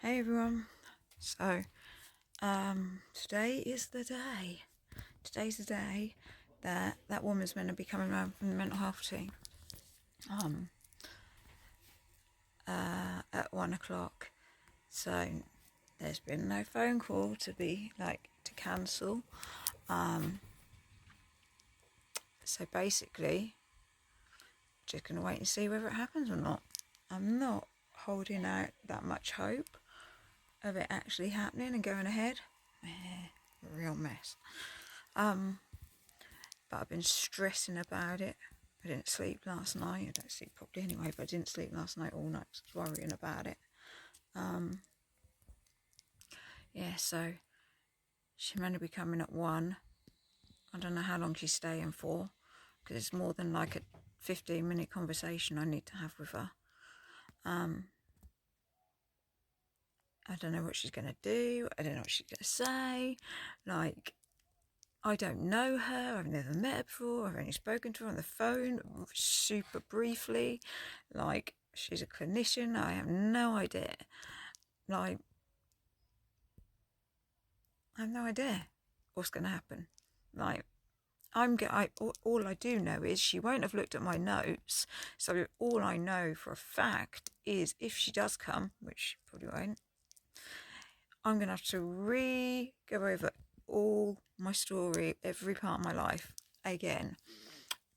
Hey everyone. So, today is the day. Today's the day that that woman's meant to be coming around from the mental health team. At 1 o'clock. So there's been no phone call to cancel. So basically, just gonna wait and see whether it happens or not. I'm not holding out that much hope of it actually happening and going ahead. Real mess. But I've been stressing about it. I didn't sleep last night. I don't sleep properly anyway, but I didn't sleep last night all night because I was worrying about it. So she's meant to be coming at 1. I don't know how long she's staying for because it's more than like a 15-minute conversation I need to have with her. I don't know what she's going to do. I don't know what she's going to say. I don't know her. I've never met her before. I've only spoken to her on the phone super briefly. She's a clinician. I have no idea. I have no idea what's going to happen. All I do know is she won't have looked at my notes. So all I know for a fact is if she does come, which she probably won't, I'm going to have to go over all my story, every part of my life again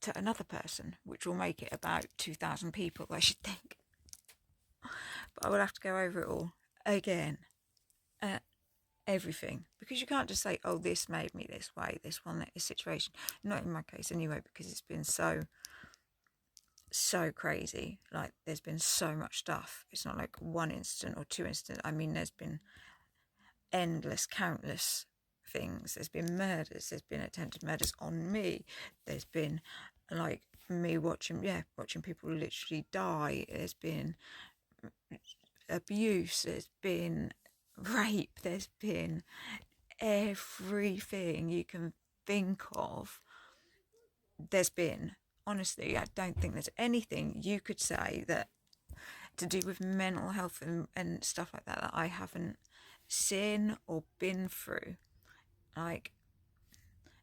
to another person, which will make it about 2,000 people, I should think. But I will have to go over it all again. Everything. Because you can't just say, oh, this made me this way, this situation. Not in my case anyway, because it's been so crazy. There's been so much stuff. It's not like one incident or two incidents. I mean, there's been countless things. There's been murders. There's been attempted murders on me. There's been me watching people literally die. There's been abuse. There's been rape. There's been everything you can think of. There's been, honestly, I don't think there's anything you could say that to do with mental health and stuff like that I haven't seen or been through. And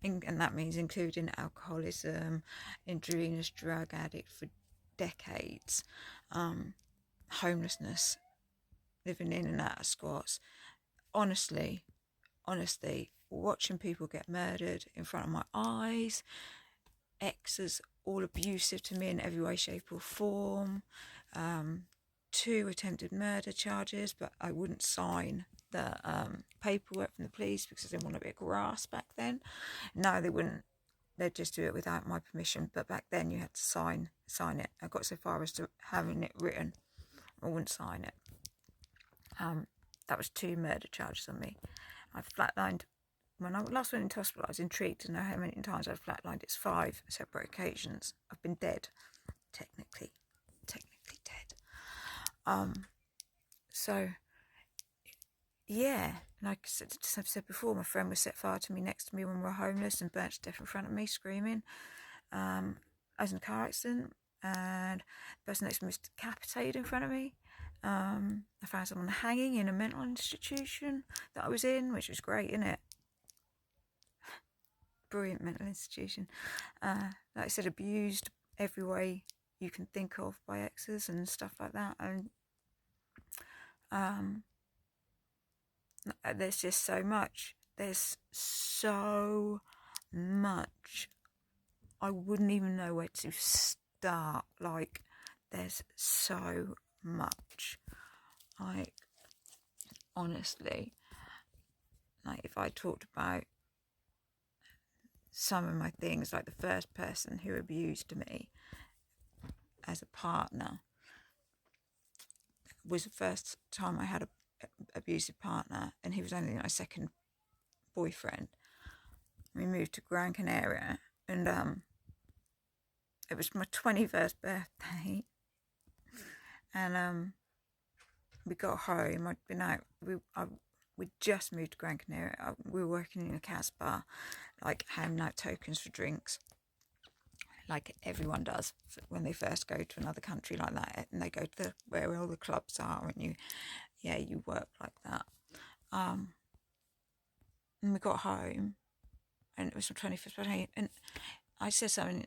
that means including alcoholism, intravenous drug addict for decades, homelessness, living in and out of squats. Honestly, watching people get murdered in front of my eyes, exes all abusive to me in every way, shape or form, 2 attempted murder charges, but I wouldn't sign the paperwork from the police because I didn't want to be a grass back then. No, they wouldn't. They'd just do it without my permission. But back then you had to sign it. I got so far as to having it written. I wouldn't sign it. That was 2 murder charges on me. I flatlined. When I last went into hospital, I was intrigued to know how many times I've flatlined. It's 5 separate occasions. I've been dead, technically dead. So, yeah, like I've said before, my friend was set fire to me next to me when we were homeless and burnt to death in front of me, screaming. I was in a car accident and the person next to me was decapitated in front of me. I found someone hanging in a mental institution that I was in, which was great, innit? Brilliant mental institution. Like I said, abused every way you can think of by exes and stuff like that. And there's just so much. There's so much. I wouldn't even know where to start. There's so much. Honestly, if I talked about some of my things, like the first person who abused me as a partner was the first time I had a abusive partner, and he was only my second boyfriend. We moved to Gran Canaria, and it was my 21st birthday, and we got home. I'd been out. We just moved to Gran Canaria. We were working in a Casbah, handing out tokens for drinks, like everyone does when they first go to another country like that, and they go to where all the clubs are, and you yeah, you work like that. And we got home, and it was my 25th birthday, and I said something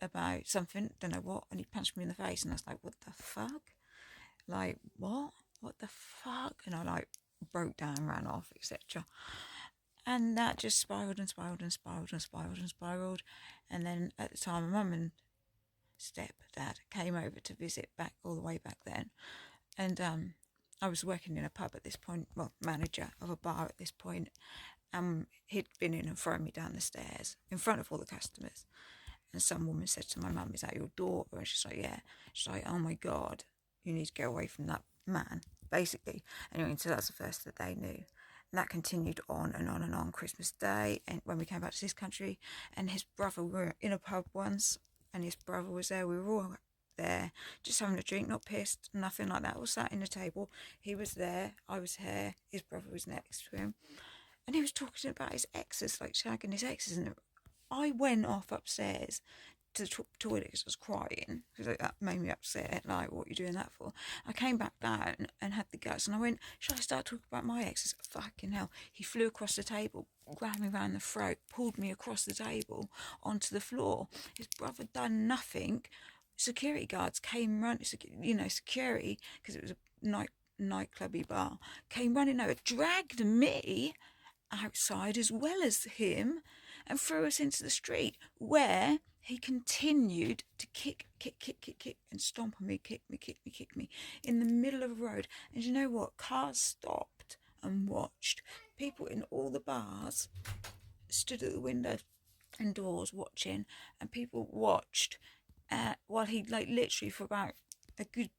about something, don't know what, and he punched me in the face, and I was like, what the fuck? Like, what the fuck? And I like broke down, ran off, etc. And that just spiraled and spiraled and spiraled and spiraled and spiraled. And then at the time, my mum and stepdad came over to visit back all the way back then. And I was working in a pub at this point, well, manager of a bar at this point. He'd been in and thrown me down the stairs in front of all the customers. And some woman said to my mum, is that your daughter? And she's like, yeah. She's like, oh my God, you need to get away from that man, basically. Anyway, so that's the first that they knew. And that continued on and on and on. Christmas Day, and when we came back to this country, and his brother, we were in a pub once, and his brother was there. We were all there, just having a drink, not pissed, nothing like that. All sat in the table. He was there, I was here, his brother was next to him. And he was talking about his exes, like shagging his exes. And I went off upstairs to the toilet because I was crying, because that made me upset. Like, what are you doing that for? I came back down and had the guts, and I went, should I start talking about my exes? Fucking hell. He flew across the table, grabbed me round the throat, pulled me across the table onto the floor. His brother done nothing. Security guards came running, security, because it was a nightclubby bar, came running over, dragged me outside as well as him, and threw us into the street, where he continued to kick, and stomp on me, kick me, in the middle of the road. And you know what? Cars stopped and watched. People in all the bars stood at the window and doors watching, and people watched while he, like, literally for about a good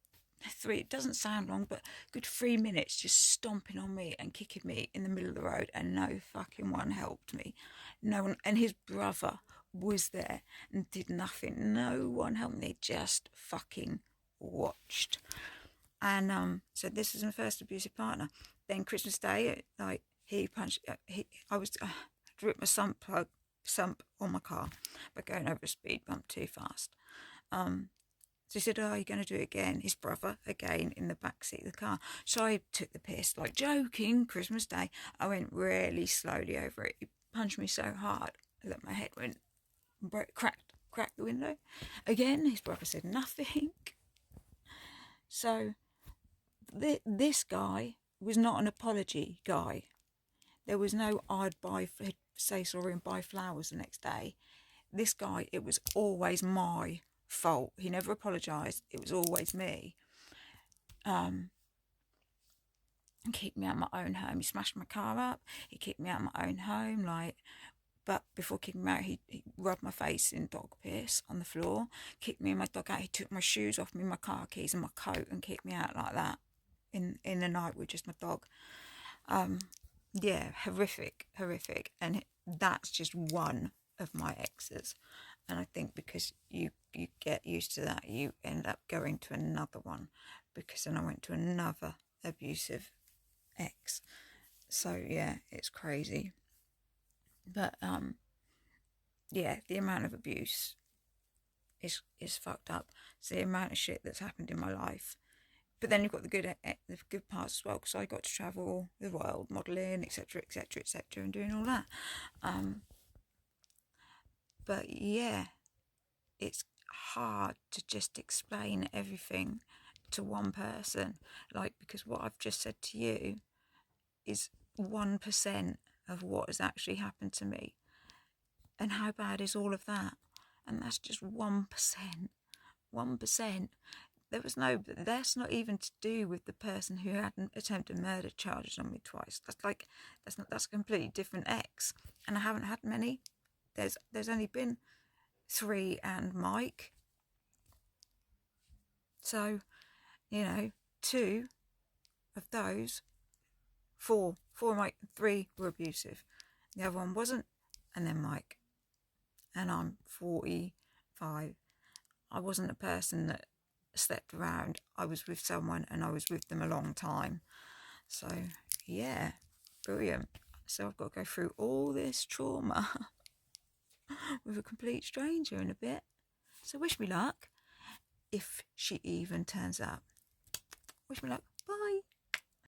it doesn't sound long, but good 3 minutes just stomping on me and kicking me in the middle of the road, and no fucking one helped me. No one, and his brother was there and did nothing. No one helped me. They just fucking watched. And so this was my first abusive partner. Then Christmas Day, like, he punched. I ripped my sump on my car by going over a speed bump too fast. So he said, oh, you're going to do it again? His brother, again, in the back seat of the car. So I took the piss, like joking, Christmas Day. I went really slowly over it. He punched me so hard that my head went, cracked the window. Again, his brother said nothing. So this guy was not an apology guy. There was no, he'd say sorry and buy flowers the next day. This guy, it was always my fault. He never apologised. It was always me. And kicked me out of my own home. He smashed my car up. He kicked me out of my own home. But before kicking me out, he rubbed my face in dog piss on the floor, kicked me and my dog out. He took my shoes off me, my car keys and my coat, and kicked me out like that in the night with just my dog. Yeah, horrific. And that's just one of my exes. And I think because you get used to that, you end up going to another one, because then I went to another abusive ex. So yeah, it's crazy. But yeah, the amount of abuse is fucked up. It's the amount of shit that's happened in my life. But then you've got the good parts as well, because I got to travel the world, modelling, etc., and doing all that. But yeah, it's hard to just explain everything to one person, like, because what I've just said to you is 1% of what has actually happened to me. And how bad is all of that? And that's just 1%. 1%. That's not even to do with the person who had an attempted murder charges on me twice. That's a completely different ex. And I haven't had many. There's only been 3 and Mike. So, 2 of those, 4 Mike, 3 were abusive. The other one wasn't, and then Mike. And I'm 45. I wasn't a person that slept around. I was with someone, and I was with them a long time. So, yeah, brilliant. So I've got to go through all this trauma with a complete stranger in a bit. So wish me luck, if she even turns up. Wish me luck. Bye.